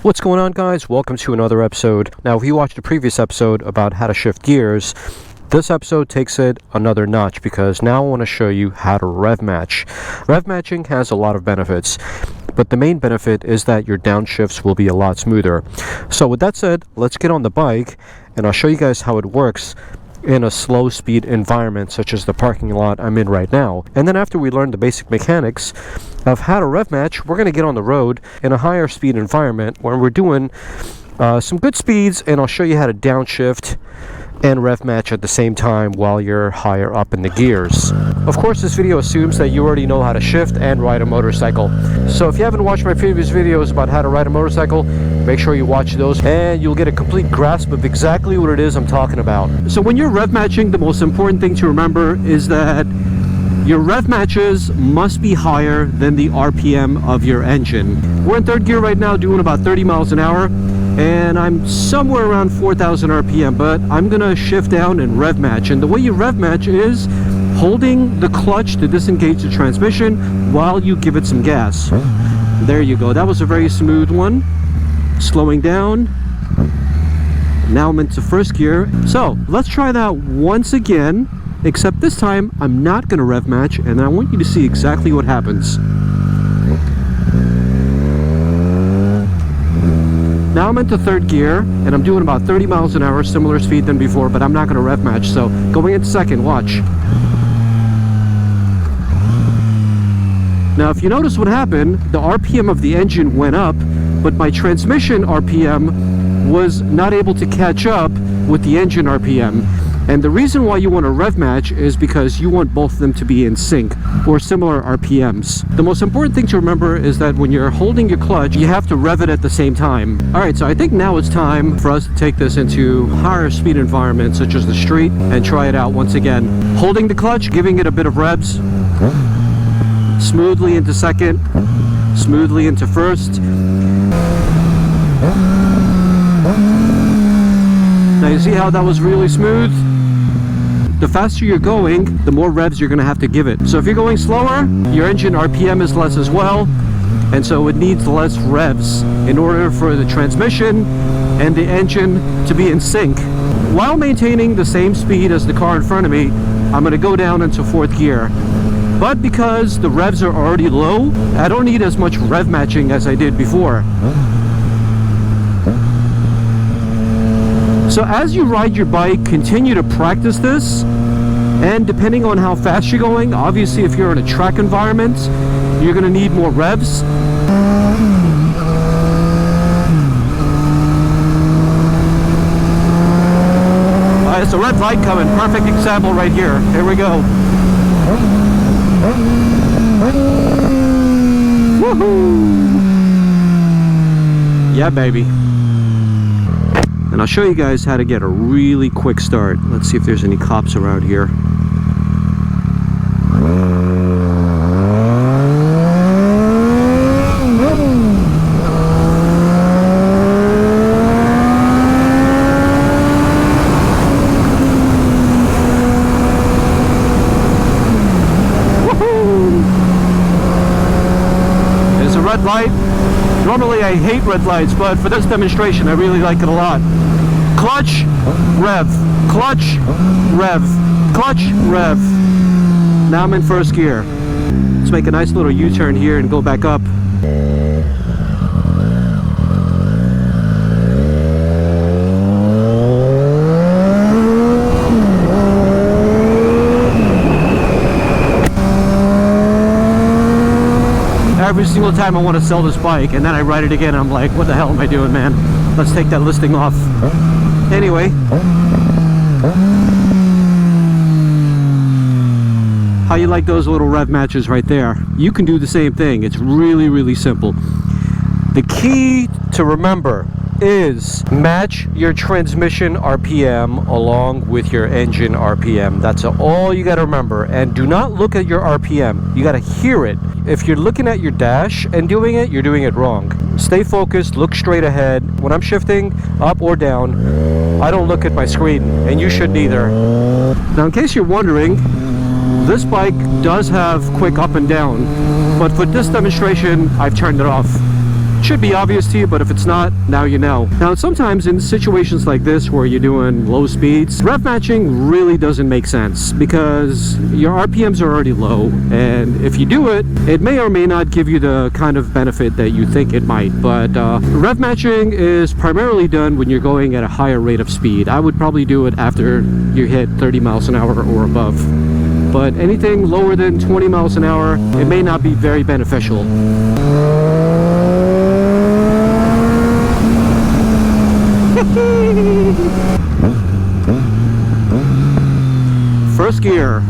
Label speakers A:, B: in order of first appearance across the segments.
A: What's going on, guys? Welcome to another episode. Now, if you watched the previous episode about how to shift gears, this episode takes it another notch because now I want to show you how to rev match. Rev matching has a lot of benefits, but the main benefit is that your downshifts will be a lot smoother. So with that said, let's get on the bike and I'll show you guys how it works in a slow speed environment such as the parking lot I'm in right now. And then after we learn the basic mechanics of how to rev match, we're going to get on the road in a higher speed environment where we're doing some good speeds, and I'll show you how to downshift and rev match at the same time while you're higher up in the gears. Of course, this video assumes that you already know how to shift and ride a motorcycle. So if you haven't watched my previous videos about how to ride a motorcycle, make sure you watch those and you'll get a complete grasp of exactly what it is I'm talking about. So when you're rev matching, the most important thing to remember is that your rev matches must be higher than the RPM of your engine. We're in third gear right now doing about 30 miles an hour. And I'm somewhere around 4,000 RPM, but I'm gonna shift down and rev match. And the way you rev match is holding the clutch to disengage the transmission while you give it some gas. There you go. That was a very smooth one. Slowing down. Now I'm into first gear. So let's try that once again, except this time I'm not gonna rev match, and I want you to see exactly what happens. Now I'm into third gear, and I'm doing about 30 miles an hour, similar speed than before, but I'm not going to rev match. So going into second, watch. Now if you notice what happened, the RPM of the engine went up, but my transmission RPM was not able to catch up with the engine RPM. And the reason why you want to rev match is because you want both of them to be in sync or similar RPMs. The most important thing to remember is that when you're holding your clutch, you have to rev it at the same time. Alright, so I think now it's time for us to take this into higher speed environments such as the street and try it out once again. Holding the clutch, giving it a bit of revs, smoothly into second, smoothly into first. Now you see how that was really smooth? The faster you're going, the more revs you're going to have to give it. So if you're going slower, your engine RPM is less as well, and so it needs less revs in order for the transmission and the engine to be in sync. While maintaining the same speed as the car in front of me, I'm going to go down into fourth gear. But because the revs are already low, I don't need as much rev matching as I did before. So as you ride your bike, continue to practice this, and depending on how fast you're going, obviously if you're in a track environment, you're going to need more revs. It's a red light coming, perfect example right here. Here we go. Woohoo! Yeah, baby. And I'll show you guys how to get a really quick start. Let's see if there's any cops around here. Woohoo! There's a red light. Normally I hate red lights, but for this demonstration I really like it a lot. Clutch, rev, clutch, rev, clutch, rev. Now I'm in first gear. Let's make a nice little U-turn here and go back up. Every single time I want to sell this bike, and then I ride it again, I'm like, what the hell am I doing, man? Let's take that listing off. Anyway, how you like those little rev matches right there? You can do the same thing. It's really, really simple. The key to remember is match your transmission RPM along with your engine RPM. That's all you got to remember. And do not look at your RPM. You got to hear it. If you're looking at your dash and doing it, you're doing it wrong. Stay focused, look straight ahead. When I'm shifting up or down, I don't look at my screen, and you shouldn't either. Now, in case you're wondering, this bike does have quick up and down, but for this demonstration, I've turned it off. Should be obvious to you, but if it's not, now you know. Now, sometimes in situations like this where you're doing low speeds, rev matching really doesn't make sense because your RPMs are already low, and if you do it, it may or may not give you the kind of benefit that you think it might. But rev matching is primarily done when you're going at a higher rate of speed. I would probably do it after you hit 30 miles an hour or above. But anything lower than 20 miles an hour, it may not be very beneficial. First gear,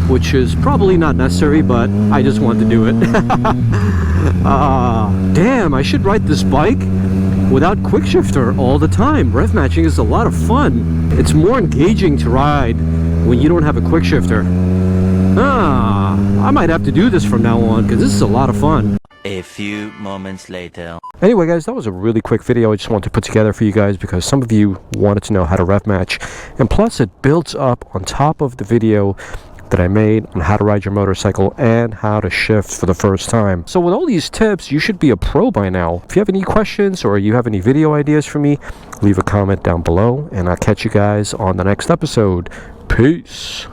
A: which is probably not necessary, but I just want to do it. Damn, I should ride this bike without quick shifter all the time. Rev matching is a lot of fun. It's more engaging to ride when you don't have a quick shifter. I might have to do this from now on because this is a lot of fun.
B: A few moments later.
A: Anyway, guys, that was a really quick video I just wanted to put together for you guys because some of you wanted to know how to rev match, and plus it builds up on top of the video that I made on how to ride your motorcycle and how to shift for the first time. So with all these tips, you should be a pro by now. If you have any questions or you have any video ideas for me, leave a comment down below, and I'll catch you guys on the next episode. Peace.